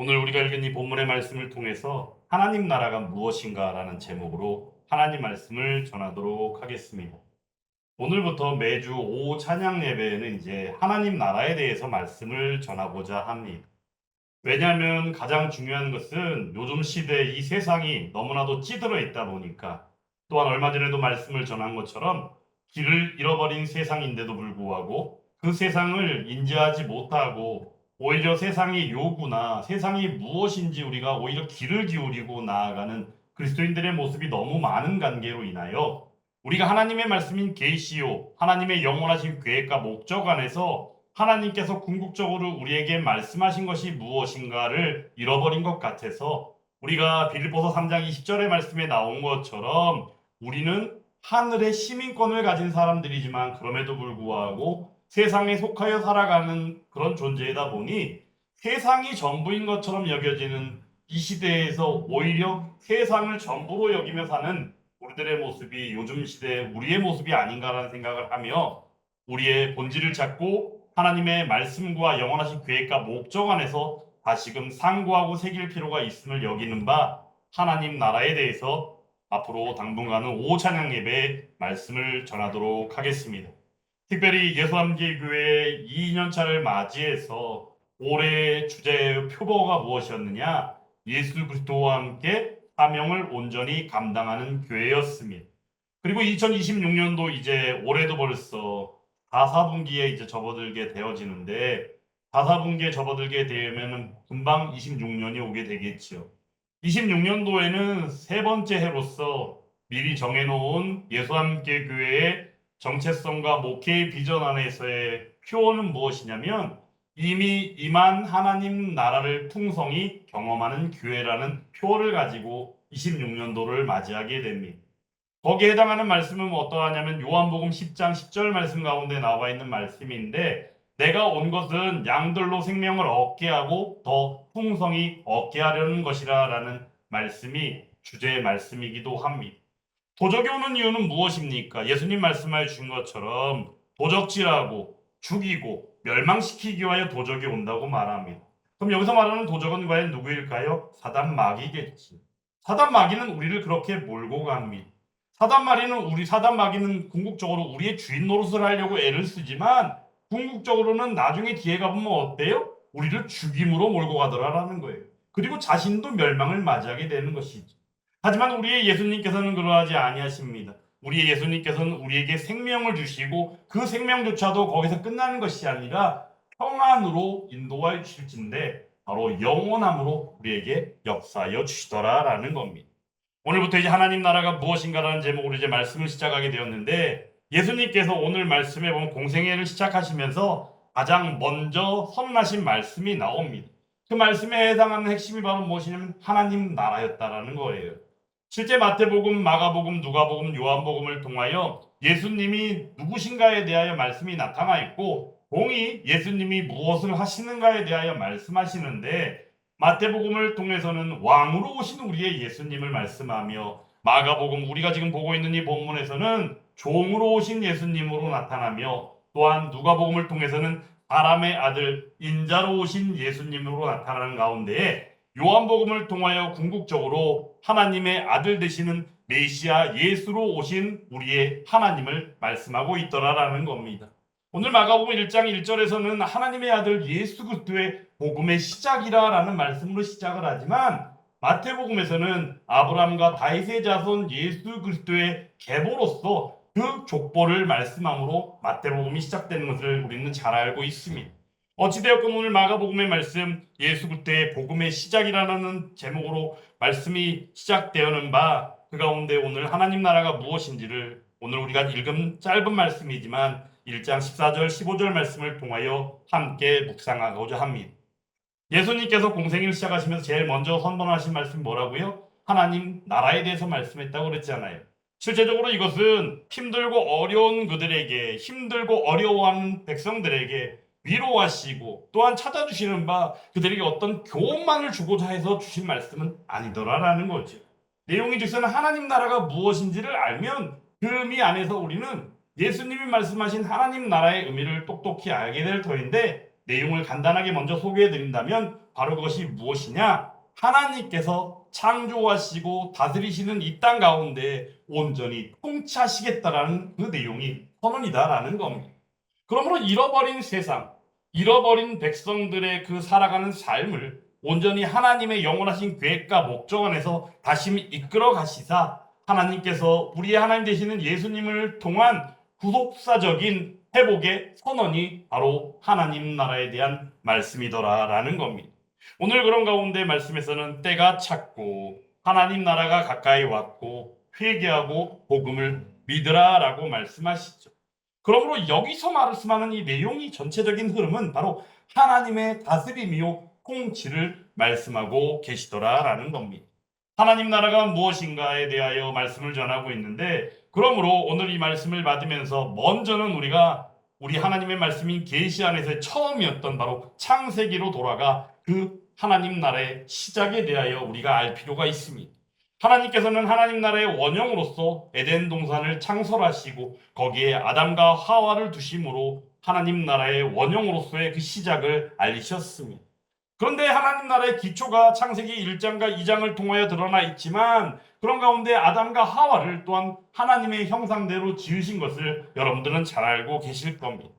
오늘 우리가 읽은 이 본문의 말씀을 통해서 하나님 나라가 무엇인가라는 제목으로 하나님 말씀을 전하도록 하겠습니다. 오늘부터 매주 오후 찬양 예배에는 이제 하나님 나라에 대해서 말씀을 전하고자 합니다. 왜냐하면 가장 중요한 것은 요즘 시대 이 세상이 너무나도 찌들어 있다 보니까, 또한 얼마 전에도 말씀을 전한 것처럼 길을 잃어버린 세상인데도 불구하고 그 세상을 인지하지 못하고 오히려 세상의 요구나 세상이 무엇인지 우리가 오히려 귀를 기울이고 나아가는 그리스도인들의 모습이 너무 많은 관계로 인하여 우리가 하나님의 말씀인 계시요, 하나님의 영원하신 계획과 목적 안에서 하나님께서 궁극적으로 우리에게 말씀하신 것이 무엇인가를 잃어버린 것 같아서, 우리가 빌립보서 3장 20절의 말씀에 나온 것처럼 우리는 하늘의 시민권을 가진 사람들이지만 그럼에도 불구하고 세상에 속하여 살아가는 그런 존재이다 보니 세상이 전부인 것처럼 여겨지는 이 시대에서 오히려 세상을 전부로 여기며 사는 우리들의 모습이 요즘 시대의 우리의 모습이 아닌가라는 생각을 하며, 우리의 본질을 찾고 하나님의 말씀과 영원하신 계획과 목적 안에서 다시금 상고하고 새길 필요가 있음을 여기는 바, 하나님 나라에 대해서 앞으로 당분간은 오후 찬양 예배의 말씀을 전하도록 하겠습니다. 특별히 예수함교회 2년차를 맞이해서 올해 주제 표버가 무엇이었느냐? 예수 그리스도와 함께 사명을 온전히 감당하는 교회였습니다. 그리고 2026년도 이제 올해도 벌써 4사분기에 이제 접어들게 되어지는데, 4사분기에 접어들게 되면은 금방 26년이 오게 되겠지요. 26년도에는 세 번째 해로서 미리 정해놓은 예수함께 교회의 정체성과 목회의 비전 안에서의 표어는 무엇이냐면, 이미 임한 하나님 나라를 풍성히 경험하는 교회라는 표어를 가지고 26년도를 맞이하게 됩니다. 거기에 해당하는 말씀은 어떠하냐면 요한복음 10장 10절 말씀 가운데 나와 있는 말씀인데, 내가 온 것은 양들로 생명을 얻게 하고 더 풍성히 얻게 하려는 것이라 라는 말씀이 주제의 말씀이기도 합니다. 도적이 오는 이유는 무엇입니까? 예수님 말씀하여 주신 것처럼 도적질하고 죽이고 멸망시키기 위하여 도적이 온다고 말합니다. 그럼 여기서 말하는 도적은 과연 누구일까요? 사단 마귀겠지. 사단 마귀는 우리를 그렇게 몰고 갑니다. 사단 마귀는 궁극적으로 우리의 주인 노릇을 하려고 애를 쓰지만, 궁극적으로는 나중에 뒤에 가보면 어때요? 우리를 죽임으로 몰고 가더라라는 거예요. 그리고 자신도 멸망을 맞이하게 되는 것이죠. 하지만 우리의 예수님께서는 그러하지 아니하십니다. 우리의 예수님께서는 우리에게 생명을 주시고 그 생명조차도 거기서 끝나는 것이 아니라 평안으로 인도하여 주실진데 바로 영원함으로 우리에게 역사하여 주시더라라는 겁니다. 오늘부터 이제 하나님 나라가 무엇인가라는 제목으로 이제 말씀을 시작하게 되었는데, 예수님께서 오늘 말씀에 보면 공생애를 시작하시면서 가장 먼저 선언하신 말씀이 나옵니다. 그 말씀에 해당하는 핵심이 바로 무엇이냐면 하나님 나라였다라는 거예요. 실제 마태복음, 마가복음, 누가복음, 요한복음을 통하여 예수님이 누구신가에 대하여 말씀이 나타나 있고, 공이 예수님이 무엇을 하시는가에 대하여 말씀하시는데, 마태복음을 통해서는 왕으로 오신 우리의 예수님을 말씀하며, 마가복음 우리가 지금 보고 있는 이 본문에서는 종으로 오신 예수님으로 나타나며, 또한 누가복음을 통해서는 사람의 아들 인자로 오신 예수님으로 나타나는 가운데에 요한복음을 통하여 궁극적으로 하나님의 아들 되시는 메시아 예수로 오신 우리의 하나님을 말씀하고 있더라라는 겁니다. 오늘 마가복음 1장 1절에서는 하나님의 아들 예수 그리스도의 복음의 시작이라라는 말씀으로 시작을 하지만, 마태복음에서는 아브라함과 다윗의 자손 예수 그리스도의 계보로서 그 족보를 말씀함으로 마태복음이 시작되는 것을 우리는 잘 알고 있습니다. 어찌되었건 오늘 마가복음의 말씀, 예수 그리스도의 복음의 시작이라는 제목으로 말씀이 시작되어는 바, 그 가운데 오늘 하나님 나라가 무엇인지를 오늘 우리가 읽은 짧은 말씀이지만 1장 14절 15절 말씀을 통하여 함께 묵상하고자 합니다. 예수님께서 공생애를 시작하시면서 제일 먼저 선언하신 말씀이 뭐라고요? 하나님 나라에 대해서 말씀했다고 그랬잖아요. 실제적으로 이것은 힘들고 어려운 그들에게, 힘들고 어려워하는 백성들에게 위로하시고 또한 찾아주시는 바 그들에게 어떤 교훈만을 주고자 해서 주신 말씀은 아니더라라는 거죠. 내용이 즉슨 하나님 나라가 무엇인지를 알면 그 의미 안에서 우리는 예수님이 말씀하신 하나님 나라의 의미를 똑똑히 알게 될 터인데, 내용을 간단하게 먼저 소개해 드린다면 바로 그것이 무엇이냐? 하나님께서 창조하시고 다스리시는 이 땅 가운데 온전히 통치하시겠다라는 그 내용이 선언이다라는 겁니다. 그러므로 잃어버린 세상, 잃어버린 백성들의 그 살아가는 삶을 온전히 하나님의 영원하신 계획과 목적 안에서 다시 이끌어 가시사 하나님께서 우리의 하나님 되시는 예수님을 통한 구속사적인 회복의 선언이 바로 하나님 나라에 대한 말씀이더라라는 겁니다. 오늘 그런 가운데 말씀에서는 때가 찼고 하나님 나라가 가까이 왔고 회개하고 복음을 믿으라라고 말씀하시죠. 그러므로 여기서 말씀하는 이 내용이 전체적인 흐름은 바로 하나님의 다스림이요 통치를 말씀하고 계시더라라는 겁니다. 하나님 나라가 무엇인가에 대하여 말씀을 전하고 있는데, 그러므로 오늘 이 말씀을 받으면서 먼저는 우리가 우리 하나님의 말씀인 계시 안에서의 처음이었던 바로 창세기로 돌아가 그 하나님 나라의 시작에 대하여 우리가 알 필요가 있습니다. 하나님께서는 하나님 나라의 원형으로서 에덴 동산을 창설하시고 거기에 아담과 하와를 두심으로 하나님 나라의 원형으로서의 그 시작을 알리셨습니다. 그런데 하나님 나라의 기초가 창세기 1장과 2장을 통하여 드러나 있지만 그런 가운데 아담과 하와를 또한 하나님의 형상대로 지으신 것을 여러분들은 잘 알고 계실 겁니다.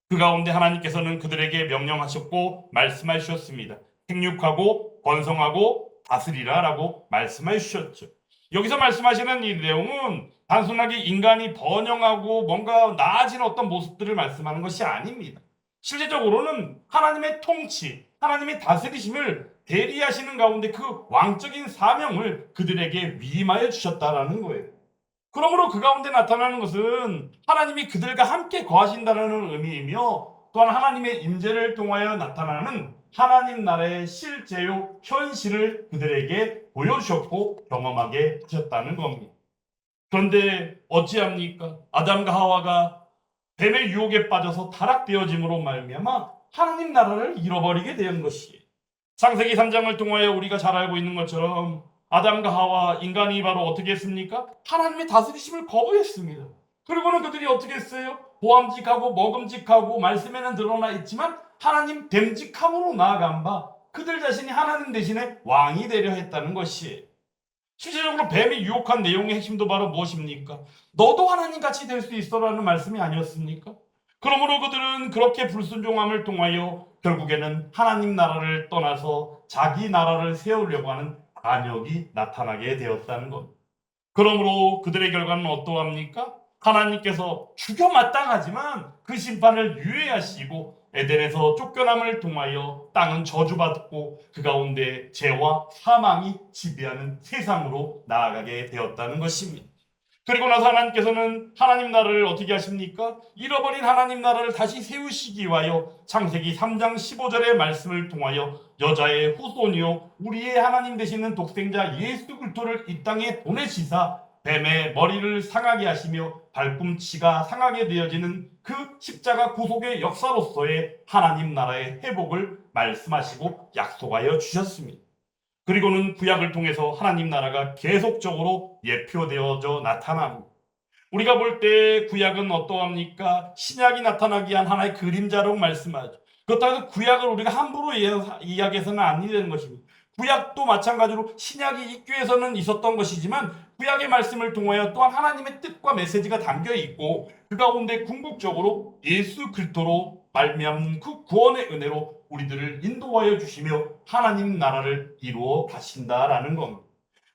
그 가운데 하나님께서는 그들에게 명령하셨고 말씀하셨습니다. 생육하고 번성하고 다스리라라고 말씀해 주셨죠. 여기서 말씀하시는 이 내용은 단순하게 인간이 번영하고 뭔가 나아진 어떤 모습들을 말씀하는 것이 아닙니다. 실제적으로는 하나님의 통치, 하나님의 다스리심을 대리하시는 가운데 그 왕적인 사명을 그들에게 위임하여 주셨다라는 거예요. 그러므로 그 가운데 나타나는 것은 하나님이 그들과 함께 거하신다는 의미이며 또한 하나님의 임재를 통하여 나타나는 하나님 나라의 실제요 현실을 그들에게 보여주셨고 경험하게 하셨다는 겁니다. 그런데 어찌합니까? 아담과 하와가 뱀의 유혹에 빠져서 타락되어짐으로 말미암아 하나님 나라를 잃어버리게 된 것이에요. 창세기 3장을 통하여 우리가 잘 알고 있는 것처럼 아담과 하와 인간이 바로 어떻게 했습니까? 하나님의 다스리심을 거부했습니다. 그리고는 그들이 어떻게 했어요? 보암직하고 먹음직하고 말씀에는 드러나 있지만 하나님 됨직함으로 나아간 바 그들 자신이 하나님 대신에 왕이 되려 했다는 것이에요. 실질적으로 뱀이 유혹한 내용의 핵심도 바로 무엇입니까? 너도 하나님같이 될 수 있어라는 말씀이 아니었습니까? 그러므로 그들은 그렇게 불순종함을 통하여 결국에는 하나님 나라를 떠나서 자기 나라를 세우려고 하는 반역이 나타나게 되었다는 것. 그러므로 그들의 결과는 어떠합니까? 하나님께서 죽여 마땅하지만 그 심판을 유예하시고 에덴에서 쫓겨남을 통하여 땅은 저주받고 그 가운데 죄와 사망이 지배하는 세상으로 나아가게 되었다는 것입니다. 그리고 나서 하나님께서는 하나님 나라를 어떻게 하십니까? 잃어버린 하나님 나라를 다시 세우시기 위하여 창세기 3장 15절의 말씀을 통하여 여자의 후손이요 우리의 하나님 되시는 독생자 예수 그리스도를 이 땅에 보내시사 뱀의 머리를 상하게 하시며 발꿈치가 상하게 되어지는 그 십자가 구속의 역사로서의 하나님 나라의 회복을 말씀하시고 약속하여 주셨습니다. 그리고는 구약을 통해서 하나님 나라가 계속적으로 예표되어져 나타납니다. 우리가 볼 때 구약은 어떠합니까? 신약이 나타나기 위한 하나의 그림자로 말씀하죠. 그렇다고 해서 구약을 우리가 함부로 이야기해서는 안 되는 것입니다. 구약도 마찬가지로 신약이 있기 위해서는 있었던 것이지만 구약의 말씀을 통하여 또한 하나님의 뜻과 메시지가 담겨 있고 그 가운데 궁극적으로 예수 그리스도로 말미암는 그 구원의 은혜로 우리들을 인도하여 주시며 하나님 나라를 이루어 가신다라는 겁니다.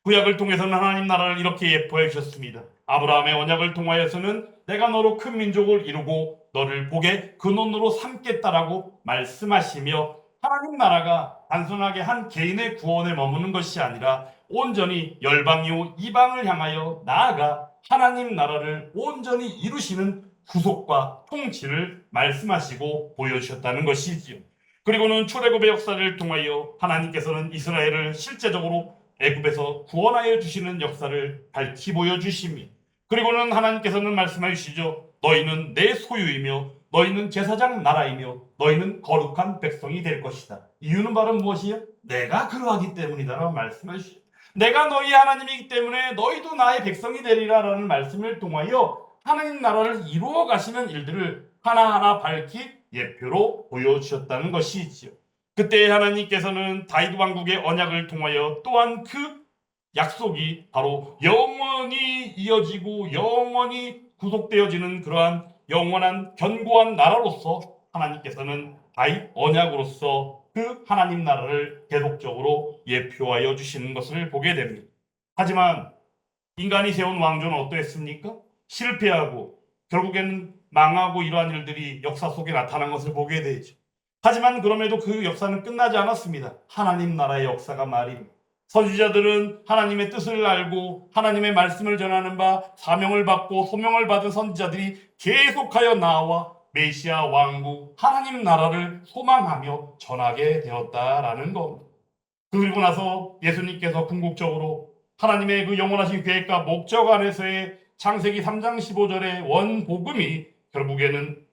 구약을 통해서는 하나님 나라를 이렇게 예포해 주셨습니다. 아브라함의 언약을 통하여서는 내가 너로 큰 민족을 이루고 너를 복의 근원으로 삼겠다라고 말씀하시며 하나님 나라가 단순하게 한 개인의 구원에 머무는 것이 아니라 온전히 열방이요 이방을 향하여 나아가 하나님 나라를 온전히 이루시는 구속과 통치를 말씀하시고 보여주셨다는 것이지요. 그리고는 출애굽의 역사를 통하여 하나님께서는 이스라엘을 실제적으로 애굽에서 구원하여 주시는 역사를 밝히 보여주십니다. 그리고는 하나님께서는 말씀해 주시죠. 너희는 내 소유이며 너희는 제사장 나라이며 너희는 거룩한 백성이 될 것이다. 이유는 바로 무엇이요? 내가 그러하기 때문이다라고 말씀해 주시죠. 내가 너희 하나님이기 때문에 너희도 나의 백성이 되리라라는 말씀을 통하여 하나님 나라를 이루어 가시는 일들을 하나하나 밝히 예표로 보여주셨다는 것이지요. 그때 하나님께서는 다윗 왕국의 언약을 통하여 또한 그 약속이 바로 영원히 이어지고 영원히 구속되어지는 그러한 영원한 견고한 나라로서 하나님께서는 다윗 언약으로서 그 하나님 나라를 계속적으로 예표하여 주시는 것을 보게 됩니다. 하지만 인간이 세운 왕조는 어떠했습니까? 실패하고 결국에는 망하고 이러한 일들이 역사 속에 나타난 것을 보게 되죠. 하지만 그럼에도 그 역사는 끝나지 않았습니다. 하나님 나라의 역사가 말입니다. 선지자들은 하나님의 뜻을 알고 하나님의 말씀을 전하는 바 사명을 받고 소명을 받은 선지자들이 계속하여 나와 메시아 왕국 하나님 나라를 소망하며 전하게 되었다라는 겁니다. 그리고 나서 예수님께서 궁극적으로 하나님의 그 영원하신 계획과 목적 안에서의 창세기 3장 15절의 원복음이 결국에는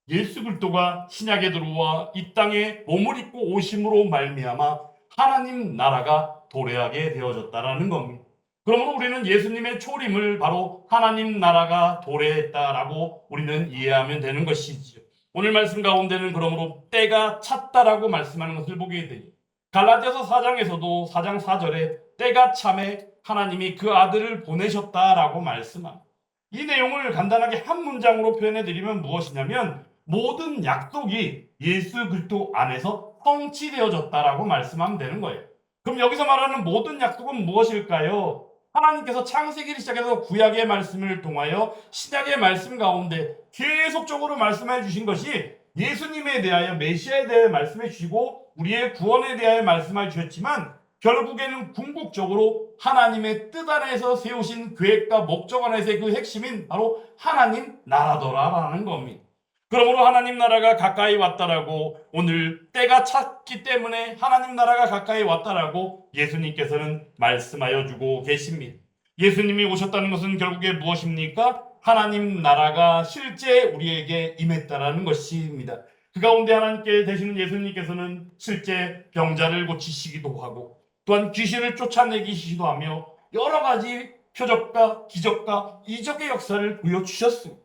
예수 그리스도가 신약에 들어와 이 땅에 몸을 입고 오심으로 말미암아 하나님 나라가 도래하게 되어졌다라는 겁니다. 그러므로 우리는 예수님의 초림을 바로 하나님 나라가 도래했다라고 우리는 이해하면 되는 것이지요. 오늘 말씀 가운데는 그러므로 때가 찼다라고 말씀하는 것을 보게 되죠. 갈라디아서 4장에서도 4장 4절에 때가 참에 하나님이 그 아들을 보내셨다라고 말씀합니다. 이 내용을 간단하게 한 문장으로 표현해 드리면 무엇이냐면 모든 약속이 예수 그리스도 안에서 성취되어졌다라고 말씀하면 되는 거예요. 그럼 여기서 말하는 모든 약속은 무엇일까요? 하나님께서 창세기를 시작해서 구약의 말씀을 통하여 신약의 말씀 가운데 계속적으로 말씀해 주신 것이 예수님에 대하여 메시아에 대해 말씀해 주시고 우리의 구원에 대하여 말씀해 주셨지만 결국에는 궁극적으로 하나님의 뜻 안에서 세우신 계획과 목적 안에서의 그 핵심인 바로 하나님 나라더라라는 겁니다. 그러므로 하나님 나라가 가까이 왔다라고 오늘 때가 찼기 때문에 하나님 나라가 가까이 왔다라고 예수님께서는 말씀하여 주고 계십니다. 예수님이 오셨다는 것은 결국에 무엇입니까? 하나님 나라가 실제 우리에게 임했다라는 것입니다. 그 가운데 하나님께 되시는 예수님께서는 실제 병자를 고치시기도 하고 또한 귀신을 쫓아내기시기도 하며 여러 가지 표적과 기적과 이적의 역사를 보여주셨습니다.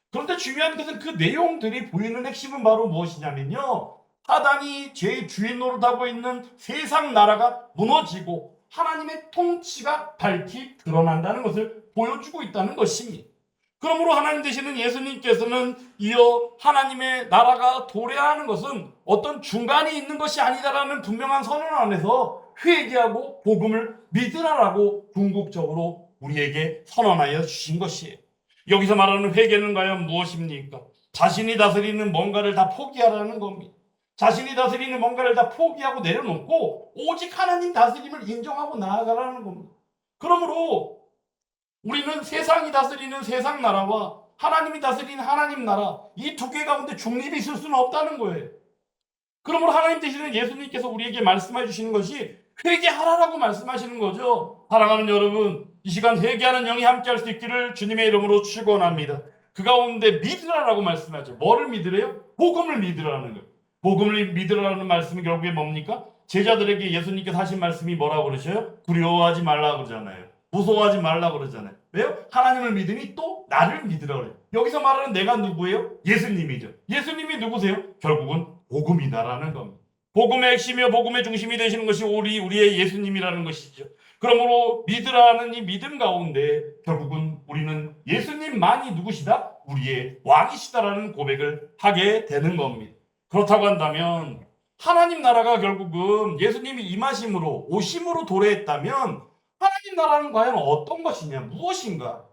그런데 중요한 것은 그 내용들이 보이는 핵심은 바로 무엇이냐면요. 사단이 죄의 주인 노릇하고 있는 세상 나라가 무너지고 하나님의 통치가 밝히 드러난다는 것을 보여주고 있다는 것입니다. 그러므로 하나님 되시는 예수님께서는 이어 하나님의 나라가 도래하는 것은 어떤 중간이 있는 것이 아니다라는 분명한 선언 안에서 회개하고 복음을 믿으라라고 궁극적으로 우리에게 선언하여 주신 것이에요. 여기서 말하는 회개는 과연 무엇입니까? 자신이 다스리는 뭔가를 다 포기하라는 겁니다. 자신이 다스리는 뭔가를 다 포기하고 내려놓고 오직 하나님 다스림을 인정하고 나아가라는 겁니다. 그러므로 우리는 세상이 다스리는 세상 나라와 하나님이 다스리는 하나님 나라 이 두 개 가운데 중립이 있을 수는 없다는 거예요. 그러므로 하나님 되시는 예수님께서 우리에게 말씀해 주시는 것이 회개하라라고 말씀하시는 거죠. 사랑하는 여러분, 이 시간 회개하는 영이 함께할 수 있기를 주님의 이름으로 축원합니다. 그 가운데 믿으라라고 말씀하죠. 뭐를 믿으래요? 복음을 믿으라는 거예요. 복음을 믿으라는 말씀이 결국에 뭡니까? 제자들에게 예수님께서 하신 말씀이 뭐라고 그러셔요? 두려워하지 말라고 그러잖아요. 무서워하지 말라고 그러잖아요. 왜요? 하나님을 믿으니 또 나를 믿으라고 그래요. 여기서 말하는 내가 누구예요? 예수님이죠. 예수님이 누구세요? 결국은 복음이다라는 겁니다. 복음의 핵심이요 복음의 중심이 되시는 것이 우리의 예수님이라는 것이죠. 그러므로 믿으라는 이 믿음 가운데 결국은 우리는 예수님만이 누구시다? 우리의 왕이시다라는 고백을 하게 되는 겁니다. 그렇다고 한다면 하나님 나라가 결국은 예수님이 임하심으로 오심으로 도래했다면 하나님 나라는 과연 어떤 것이냐? 무엇인가?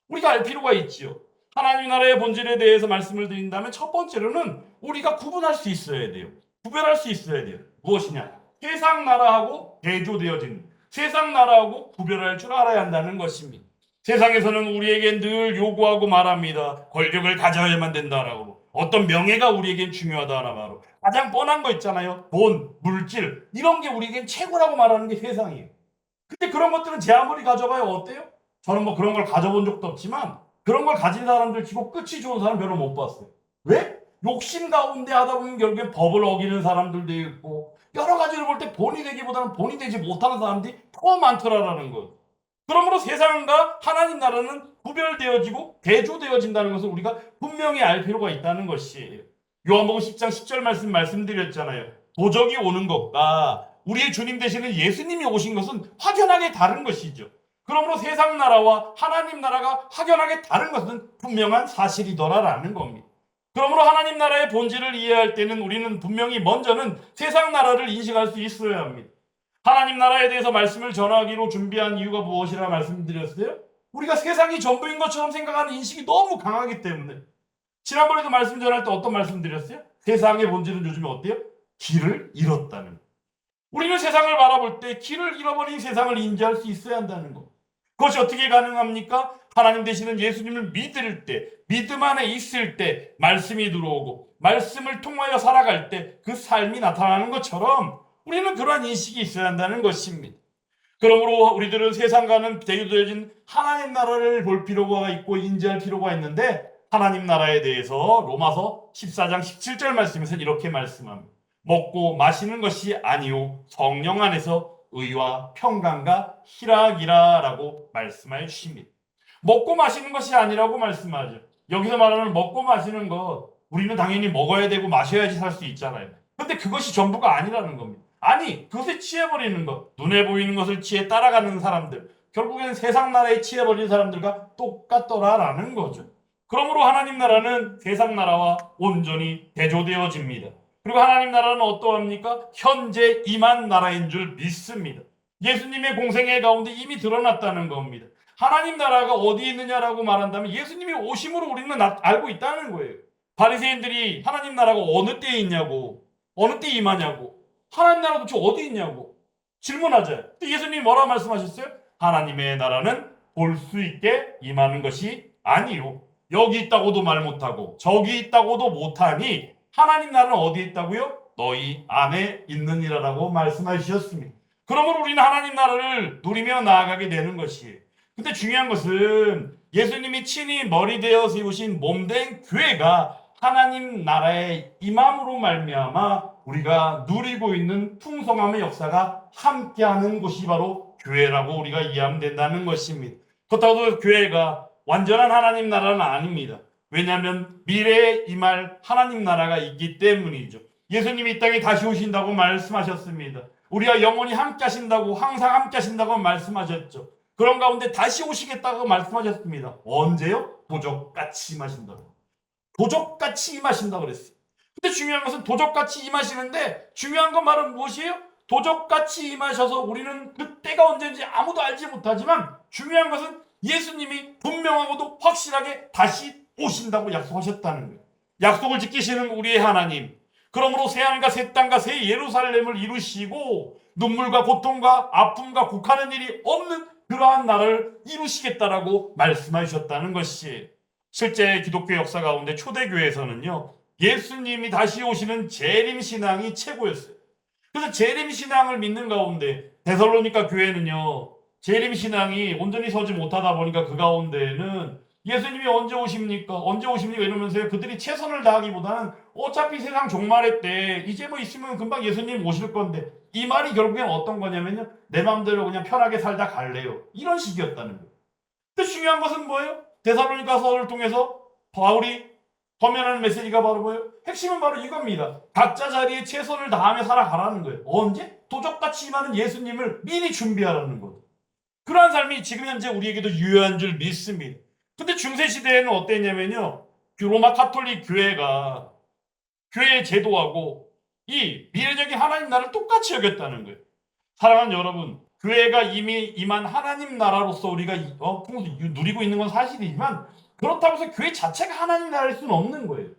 우리가 알 필요가 있지요. 하나님 나라의 본질에 대해서 말씀을 드린다면 첫 번째로는 우리가 구분할 수 있어야 돼요. 구별할 수 있어야 돼요. 무엇이냐? 세상 나라하고 대조되어진 세상 나라하고 구별할 줄 알아야 한다는 것입니다. 세상에서는 우리에게 늘 요구하고 말합니다. 권력을 가져야만 된다라고. 어떤 명예가 우리에겐 중요하다라고. 가장 뻔한 거 있잖아요. 돈, 물질 이런 게 우리에겐 최고라고 말하는 게 세상이에요. 근데 그런 것들은 제 아무리 가져봐요 어때요? 저는 뭐 그런 걸 가져본 적도 없지만 그런 걸 가진 사람들 치고 끝이 좋은 사람 별로 못 봤어요. 왜? 욕심 가운데 하다 보면 결국엔 법을 어기는 사람들도 있고 여러 가지를 볼 때 본이 되기보다는 본이 되지 못하는 사람들이 더 많더라라는 거예요. 그러므로 세상과 하나님 나라는 구별되어지고 대조되어진다는 것을 우리가 분명히 알 필요가 있다는 것이에요. 요한복음 10장 10절 말씀드렸잖아요. 도적이 오는 것과 우리의 주님 되시는 예수님이 오신 것은 확연하게 다른 것이죠. 그러므로 세상 나라와 하나님 나라가 확연하게 다른 것은 분명한 사실이더라라는 겁니다. 그러므로 하나님 나라의 본질을 이해할 때는 우리는 분명히 먼저는 세상 나라를 인식할 수 있어야 합니다. 하나님 나라에 대해서 말씀을 전하기로 준비한 이유가 무엇이라 말씀드렸어요? 우리가 세상이 전부인 것처럼 생각하는 인식이 너무 강하기 때문에. 지난번에도 말씀 전할 때 어떤 말씀 드렸어요? 세상의 본질은 요즘에 어때요? 길을 잃었다는 거. 우리는 세상을 바라볼 때 길을 잃어버린 세상을 인지할 수 있어야 한다는 거. 그것이 어떻게 가능합니까? 하나님 되시는 예수님을 믿을 때, 믿음 안에 있을 때 말씀이 들어오고 말씀을 통하여 살아갈 때 그 삶이 나타나는 것처럼 우리는 그러한 인식이 있어야 한다는 것입니다. 그러므로 우리들은 세상과는 대조되어진 하나님 나라를 볼 필요가 있고 인지할 필요가 있는데 하나님 나라에 대해서 로마서 14장 17절 말씀에서 이렇게 말씀합니다. 먹고 마시는 것이 아니요 성령 안에서 의와 평강과 희락이라 라고 말씀하여 주십니다. 먹고 마시는 것이 아니라고 말씀하죠. 여기서 말하는 먹고 마시는 것, 우리는 당연히 먹어야 되고 마셔야지 살 수 있잖아요. 근데 그것이 전부가 아니라는 겁니다. 아니, 그것에 취해버리는 것, 눈에 보이는 것을 취해 따라가는 사람들, 결국엔 세상 나라에 취해버린 사람들과 똑같더라라는 거죠. 그러므로 하나님 나라는 세상 나라와 온전히 대조되어집니다. 그리고 하나님 나라는 어떠합니까? 현재 임한 나라인 줄 믿습니다. 예수님의 공생애 가운데 이미 드러났다는 겁니다. 하나님 나라가 어디 있느냐라고 말한다면 예수님이 오심으로 우리는 알고 있다는 거예요. 바리새인들이 하나님 나라가 어느 때에 있냐고, 어느 때 임하냐고, 하나님 나라 도대체 어디 있냐고 질문하잖아요. 예수님이 뭐라 말씀하셨어요? 하나님의 나라는 볼 수 있게 임하는 것이 아니요. 여기 있다고도 말 못하고 저기 있다고도 못하니 하나님 나라는 어디 있다고요? 너희 안에 있느니라라고 말씀하셨습니다. 그러므로 우리는 하나님 나라를 누리며 나아가게 되는 것이에요. 근데 중요한 것은 예수님이 친히 머리 되어 세우신 몸된 교회가 하나님 나라의 임함으로 말미암아 우리가 누리고 있는 풍성함의 역사가 함께하는 곳이 바로 교회라고 우리가 이해하면 된다는 것입니다. 그렇다고 해서 교회가 완전한 하나님 나라는 아닙니다. 왜냐하면 미래에 임할 하나님 나라가 있기 때문이죠. 예수님이 이 땅에 다시 오신다고 말씀하셨습니다. 우리와 영원히 함께 하신다고, 항상 함께 하신다고 말씀하셨죠. 그런 가운데 다시 오시겠다고 말씀하셨습니다. 언제요? 도적같이 임하신다고. 도적같이 임하신다고 그랬어요. 근데 중요한 것은 도적같이 임하시는데 중요한 건 말은 무엇이에요? 도적같이 임하셔서 우리는 그때가 언제인지 아무도 알지 못하지만 중요한 것은 예수님이 분명하고도 확실하게 다시 오신다고 약속하셨다는 거예요. 약속을 지키시는 우리의 하나님. 그러므로 새하늘과 새 땅과 새 예루살렘을 이루시고 눈물과 고통과 아픔과 곡하는 일이 없는 그러한 나라를 이루시겠다라고 말씀하셨다는 것이 실제 기독교 역사 가운데 초대교회에서는요. 예수님이 다시 오시는 재림신앙이 최고였어요. 그래서 재림신앙을 믿는 가운데 데살로니가 교회는요. 재림신앙이 온전히 서지 못하다 보니까 그 가운데에는 예수님이 언제 오십니까? 언제 오십니까? 이러면서 그들이 최선을 다하기보다는 어차피 세상 종말의 때 이제 뭐 있으면 금방 예수님 오실 건데 이 말이 결국엔 어떤 거냐면요. 내 마음대로 그냥 편하게 살다 갈래요. 이런 식이었다는 거예요. 근데 중요한 것은 뭐예요? 데살로니가서를 통해서 바울이 범연하는 메시지가 바로 뭐예요? 핵심은 바로 이겁니다. 각자 자리에 최선을 다하며 살아가라는 거예요. 언제? 도적같이 임하는 예수님을 미리 준비하라는 거예요. 그러한 삶이 지금 현재 우리에게도 유효한 줄 믿습니다. 근데 중세시대에는 어땠냐면요. 로마 카톨릭 교회가 교회의 제도하고 이 미래적인 하나님 나라를 똑같이 여겼다는 거예요. 사랑하는 여러분, 교회가 이미 임한 하나님 나라로서 우리가 누리고 있는 건 사실이지만 그렇다고 해서 교회 자체가 하나님 나라일 수는 없는 거예요.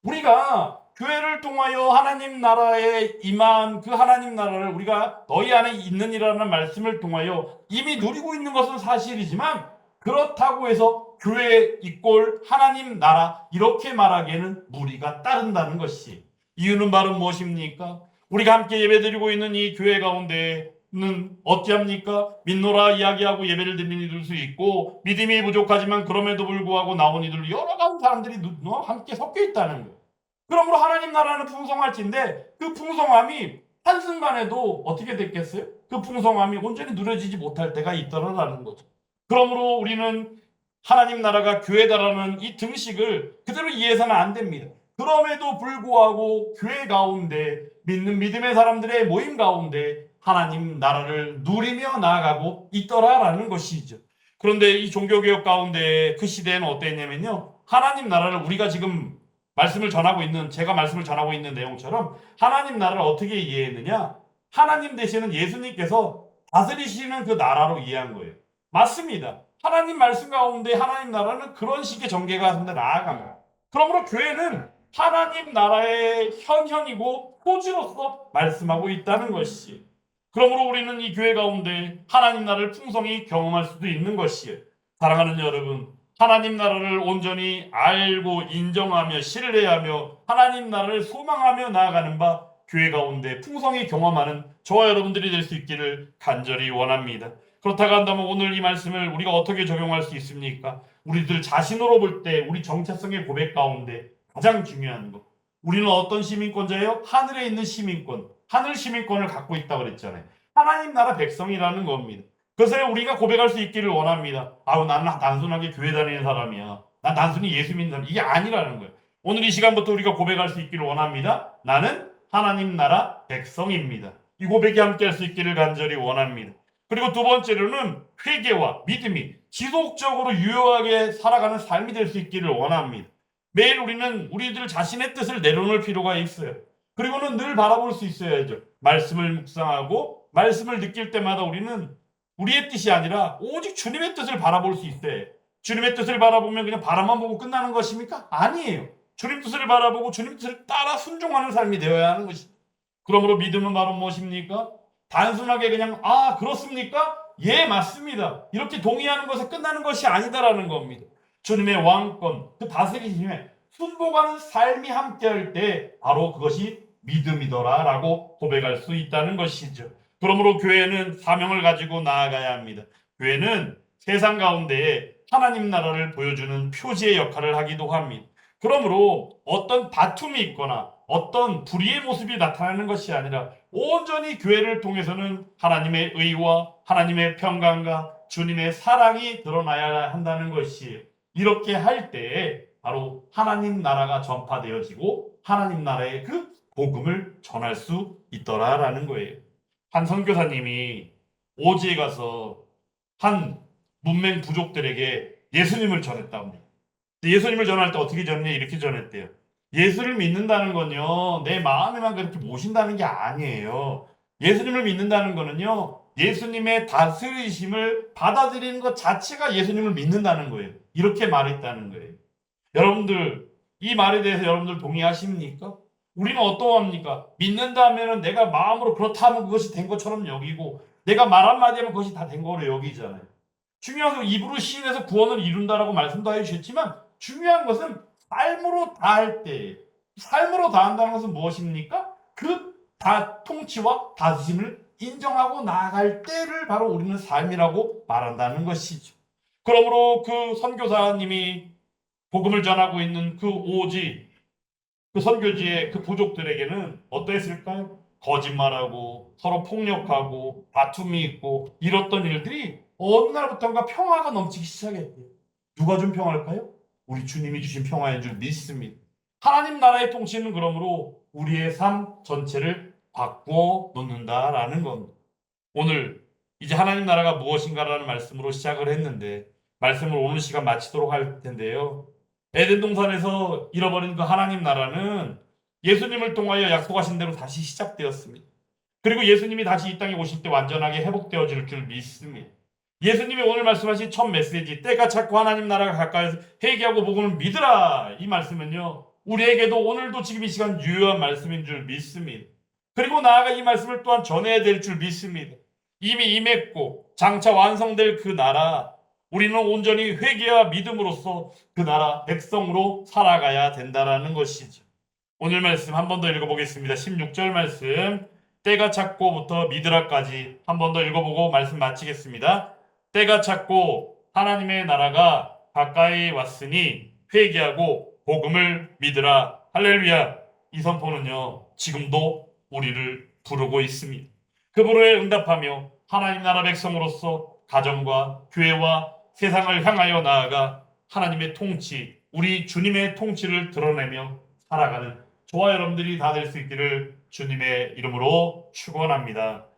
우리가 교회를 통하여 하나님 나라에 임한 그 하나님 나라를 우리가 너희 안에 있느니라는 말씀을 통하여 이미 누리고 있는 것은 사실이지만 그렇다고 해서 교회 이꼴 하나님 나라 이렇게 말하기에는 무리가 따른다는 것이 이유는 바로 무엇입니까? 우리가 함께 예배드리고 있는 이 교회 가운데는 어찌합니까? 믿노라 이야기하고 예배를 드리는 이들 수 있고 믿음이 부족하지만 그럼에도 불구하고 나온 이들 여러 가지 사람들이 함께 섞여 있다는 거예요. 그러므로 하나님 나라는 풍성할진데 그 풍성함이 한순간에도 어떻게 됐겠어요? 그 풍성함이 온전히 누려지지 못할 때가 있더라라는 거죠. 그러므로 우리는 하나님 나라가 교회다라는 이 등식을 그대로 이해해서는 안 됩니다. 그럼에도 불구하고 교회 가운데 믿는 믿음의 사람들의 모임 가운데 하나님 나라를 누리며 나아가고 있더라라는 것이죠. 그런데 이 종교개혁 가운데 그 시대에는 어땠냐면요. 하나님 나라를 우리가 지금 제가 말씀을 전하고 있는 내용처럼 하나님 나라를 어떻게 이해했느냐? 하나님 되시는 예수님께서 다스리시는 그 나라로 이해한 거예요. 맞습니다. 하나님 말씀 가운데 하나님 나라는 그런 식의 전개가 나아갑니다. 그러므로 교회는 하나님 나라의 현현이고 토지로서 말씀하고 있다는 것이. 그러므로 우리는 이 교회 가운데 하나님 나라를 풍성히 경험할 수도 있는 것이에요. 사랑하는 여러분, 하나님 나라를 온전히 알고 인정하며 신뢰하며 하나님 나라를 소망하며 나아가는 바 교회 가운데 풍성히 경험하는 저와 여러분들이 될 수 있기를 간절히 원합니다. 그렇다고 한다면 오늘 이 말씀을 우리가 어떻게 적용할 수 있습니까? 우리들 자신으로 볼 때 우리 정체성의 고백 가운데 가장 중요한 것. 우리는 어떤 시민권자예요? 하늘에 있는 시민권, 하늘 시민권을 갖고 있다고 그랬잖아요. 하나님 나라 백성이라는 겁니다. 그것을 우리가 고백할 수 있기를 원합니다. 아우, 나는 단순하게 교회 다니는 사람이야. 난 단순히 예수 믿는 사람. 이게 아니라는 거예요. 오늘 이 시간부터 우리가 고백할 수 있기를 원합니다. 나는 하나님 나라 백성입니다. 이 고백이 함께 할 수 있기를 간절히 원합니다. 그리고 두 번째로는 회개와 믿음이 지속적으로 유효하게 살아가는 삶이 될 수 있기를 원합니다. 매일 우리는 우리들 자신의 뜻을 내려놓을 필요가 있어요. 그리고는 늘 바라볼 수 있어야죠. 말씀을 묵상하고 말씀을 느낄 때마다 우리는 우리의 뜻이 아니라 오직 주님의 뜻을 바라볼 수 있어요. 주님의 뜻을 바라보면 그냥 바라만 보고 끝나는 것입니까? 아니에요. 주님 뜻을 바라보고 주님 뜻을 따라 순종하는 삶이 되어야 하는 것입니다. 그러므로 믿음은 바로 무엇입니까? 단순하게 그냥 그렇습니까? 예, 맞습니다. 이렇게 동의하는 것에 끝나는 것이 아니다라는 겁니다. 주님의 왕권, 그 다스리심에 순복하는 삶이 함께할 때 바로 그것이 믿음이더라라고 고백할 수 있다는 것이죠. 그러므로 교회는 사명을 가지고 나아가야 합니다. 교회는 세상 가운데에 하나님 나라를 보여주는 표지의 역할을 하기도 합니다. 그러므로 어떤 다툼이 있거나 어떤 불의의 모습이 나타나는 것이 아니라 온전히 교회를 통해서는 하나님의 의와 하나님의 평강과 주님의 사랑이 드러나야 한다는 것이에요. 이렇게 할 때에 바로 하나님 나라가 전파되어지고 하나님 나라의 그 복음을 전할 수 있더라라는 거예요. 한 선교사님이 오지에 가서 한 문맹 부족들에게 예수님을 전했다고 합니다. 예수님을 전할 때 어떻게 전했냐? 이렇게 전했대요. 예수를 믿는다는 건요, 내 마음에만 그렇게 모신다는 게 아니에요. 예수님을 믿는다는 거는요, 예수님의 다스리심을 받아들이는 것 자체가 예수님을 믿는다는 거예요. 이렇게 말했다는 거예요. 여러분들, 이 말에 대해서 여러분들 동의하십니까? 우리는 어떠합니까? 믿는다면 내가 마음으로 그렇다 하면 그것이 된 것처럼 여기고, 내가 말 한마디 하면 그것이 다 된 거로 여기잖아요. 중요한 건 입으로 시인해서 구원을 이룬다라고 말씀도 해주셨지만, 중요한 것은 삶으로 다할 때, 삶으로 다한다는 것은 무엇입니까? 그 통치와 다스림을 인정하고 나아갈 때를 바로 우리는 삶이라고 말한다는 것이죠. 그러므로 그 선교사님이 복음을 전하고 있는 그 오지, 그 선교지의 그 부족들에게는 어떠했을까요? 거짓말하고 서로 폭력하고 다툼이 있고 이랬던 일들이 어느 날부터인가 평화가 넘치기 시작했대요. 누가 준 평화일까요? 우리 주님이 주신 평화인 줄 믿습니다. 하나님 나라의 통치는 그러므로 우리의 삶 전체를 바꾸어 놓는다라는 겁니다. 오늘 이제 하나님 나라가 무엇인가라는 말씀으로 시작을 했는데 말씀을 오늘 시간 마치도록 할 텐데요. 에덴 동산에서 잃어버린 그 하나님 나라는 예수님을 통하여 약속하신 대로 다시 시작되었습니다. 그리고 예수님이 다시 이 땅에 오실 때 완전하게 회복되어질 줄 믿습니다. 예수님이 오늘 말씀하신 첫 메시지, 때가 찼고 하나님 나라가 가까이서 회개하고 복음을 믿으라, 이 말씀은요, 우리에게도 오늘도 지금 이 시간 유효한 말씀인 줄 믿습니다. 그리고 나아가 이 말씀을 또한 전해야 될 줄 믿습니다. 이미 임했고 장차 완성될 그 나라, 우리는 온전히 회개와 믿음으로써 그 나라 백성으로 살아가야 된다라는 것이죠. 오늘 말씀 한 번 더 읽어보겠습니다. 16절 말씀, 때가 찼고부터 믿으라까지 한 번 더 읽어보고 말씀 마치겠습니다. 때가 찼고 하나님의 나라가 가까이 왔으니 회개하고 복음을 믿으라. 할렐루야. 이 선포는요, 지금도 우리를 부르고 있습니다. 그 부르에 응답하며 하나님 나라 백성으로서 가정과 교회와 세상을 향하여 나아가 하나님의 통치, 우리 주님의 통치를 드러내며 살아가는 저와 여러분들이 다 될 수 있기를 주님의 이름으로 축원합니다.